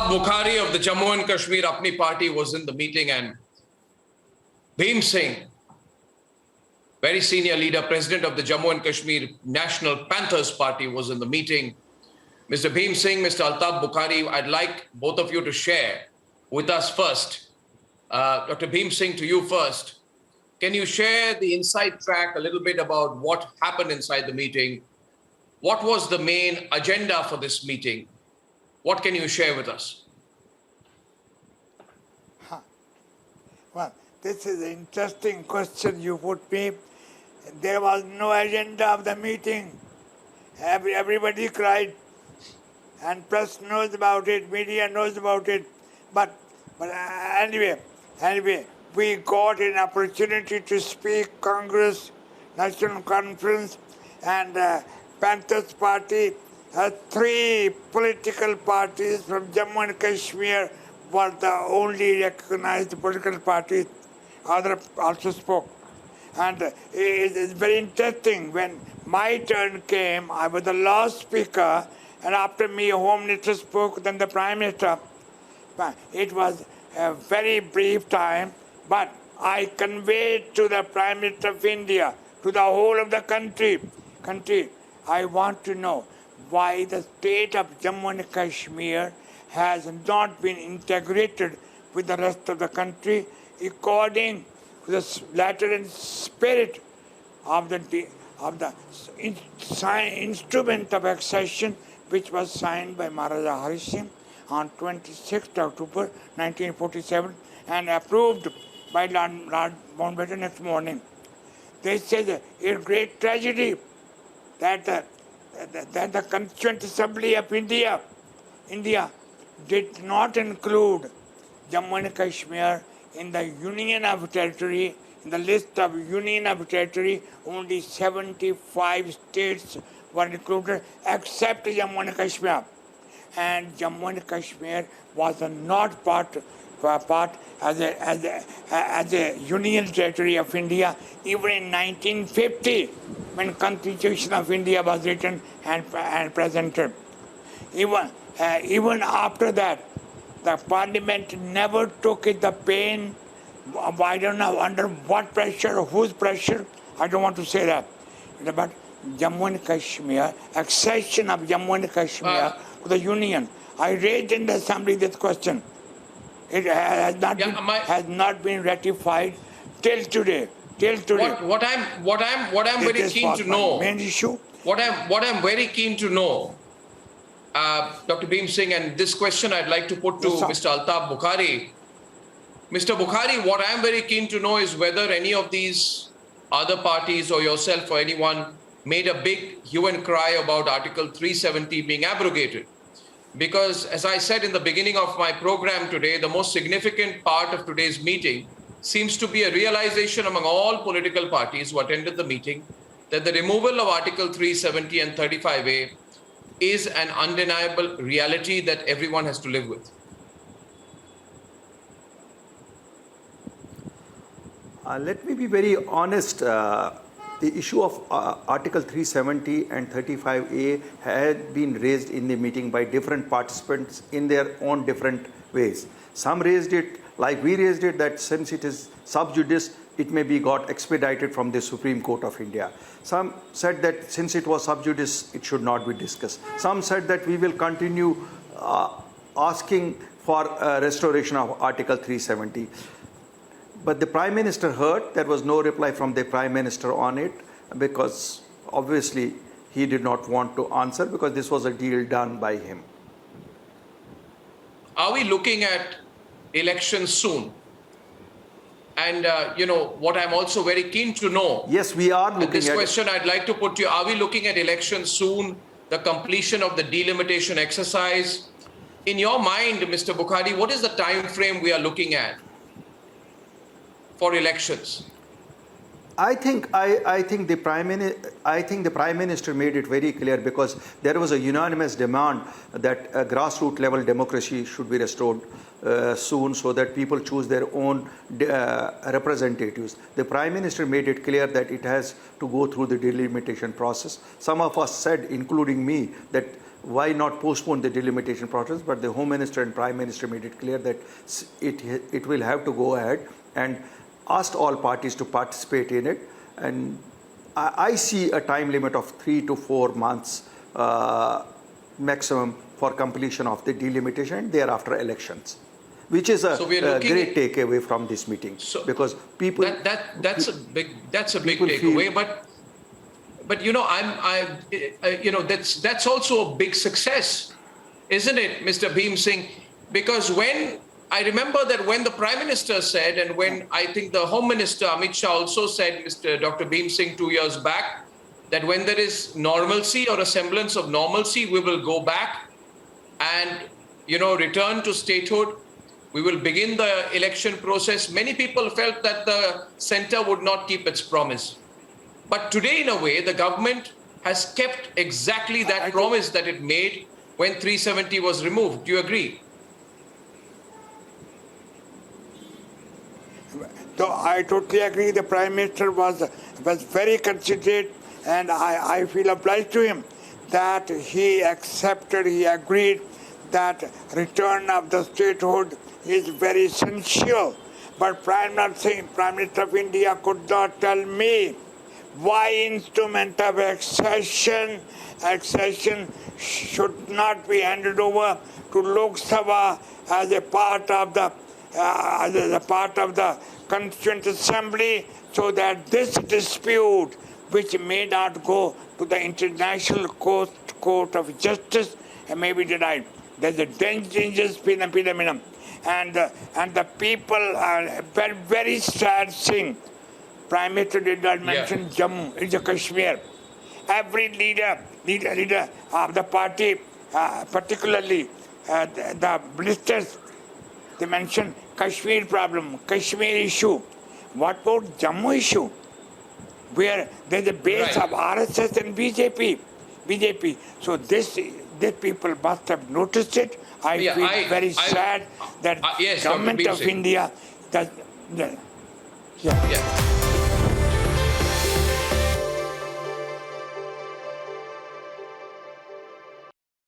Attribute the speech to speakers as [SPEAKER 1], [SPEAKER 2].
[SPEAKER 1] Altab Bukhari of the Jammu and Kashmir Apni Party was in the meeting, and Bhim Singh, very senior leader, president of the Jammu and Kashmir National Panthers Party, was in the meeting. Mr. Bhim Singh, Mr. Altab Bukhari, I'd like both of you to share with us first. Dr. Bhim Singh, to you first. Can you share the inside track a little bit about what happened inside the meeting? What was the main agenda for this meeting? What can you share with us?
[SPEAKER 2] Well, this is an interesting question you put me. There was no agenda of the meeting. Everybody cried, and press knows about it, media knows about it. But anyway, we got an opportunity to speak Congress, National Conference, and Panthers Party. Three political parties from Jammu and Kashmir were the only recognized political parties. Others also spoke. And it's very interesting. When my turn came, I was the last speaker, and after me, Home Minister spoke, then the Prime Minister. It was a very brief time, but I conveyed to the Prime Minister of India, to the whole of the country, I want to know why the state of Jammu and Kashmir has not been integrated with the rest of the country according to the letter and spirit of the instrument of accession which was signed by Maharaja Hari Singh on 26th October 1947 and approved by Lord Mountbatten next morning. They said a great tragedy that the Constituent Assembly of India did not include Jammu and Kashmir in the Union of Territory. In the list of Union of Territory, only 75 states were included except Jammu and Kashmir. And Jammu and Kashmir was not part as a Union Territory of India, even in 1950, when Constitution of India was written and presented. Even after that, the Parliament never took it the pain. I don't know under what pressure, whose pressure, I don't want to say that. But Jammu and Kashmir, accession of Jammu and Kashmir to the Union. I raised in the Assembly this question. It has not been ratified till today.
[SPEAKER 1] What I'm very keen to know.
[SPEAKER 2] Main issue.
[SPEAKER 1] What I'm very keen to know, Dr. Bhim Singh, and this question I'd like to put to Mr. Altab Bukhari. Mr. Bukhari, what I'm very keen to know is whether any of these other parties or yourself or anyone made a big hue and cry about Article 370 being abrogated. Because as I said in the beginning of my program today, the most significant part of today's meeting seems to be a realization among all political parties who attended the meeting that the removal of Article 370 and 35A is an undeniable reality that everyone has to live with.
[SPEAKER 3] Let me be very honest. The issue of Article 370 and 35A had been raised in the meeting by different participants in their own different ways. Some raised it like we raised it, that since it is sub judice, it may be got expedited from the Supreme Court of India. Some said that since it was sub judice, it should not be discussed. Some said that we will continue asking for restoration of Article 370. But the Prime Minister heard. There was no reply from the Prime Minister on it because obviously he did not want to answer because this was a deal done by him.
[SPEAKER 1] Are we looking at elections soon? And what I'm also very keen to know.
[SPEAKER 3] Yes, we are looking at
[SPEAKER 1] this question I'd like to put to you. Are we looking at elections soon? The completion of the delimitation exercise? In your mind, Mr. Bukhari, what is the time frame we are looking at for elections?
[SPEAKER 3] I think the Prime Minister made it very clear because there was a unanimous demand that grassroots level democracy should be restored soon, so that people choose their own representatives. The Prime Minister made it clear that it has to go through the delimitation process. Some of us said, including me, that why not postpone the delimitation process? But the Home Minister and Prime Minister made it clear that it will have to go ahead, and asked all parties to participate in it. And I see a time limit of 3 to 4 months maximum for completion of the delimitation, and thereafter elections, which is a great takeaway from this meeting. Because people
[SPEAKER 1] that's a big takeaway, but that's also a big success, isn't it, Mr. Bhim Singh? Because when I remember that when the Prime Minister said, and when I think the Home Minister Amit Shah also said, Dr. Bhim Singh 2 years back, that when there is normalcy or a semblance of normalcy, we will go back and return to statehood. We will begin the election process. Many people felt that the centre would not keep its promise. But today, in a way, the government has kept exactly that promise that it made when 370 was removed. Do you agree?
[SPEAKER 2] So I totally agree. The Prime Minister was very considerate, and I feel obliged to him that he accepted, he agreed that return of the statehood is very essential. But Prime Minister of India could not tell me why instrument of accession should not be handed over to Lok Sabha as a part of the Constituent Assembly, so that this dispute, which may not go to the International Court of Justice, may be denied. There's a dangerous phenomenon, and the people are very, very sad thing. Prime Minister did not mention Jammu, it's a Kashmir. Every leader of the party, particularly the ministers, they mention Kashmir problem, Kashmir issue. What about Jammu issue, where there's a base of RSS and BJP? So this people must have noticed it. I feel very sad that
[SPEAKER 1] yes,
[SPEAKER 2] government of India does.
[SPEAKER 1] Yeah.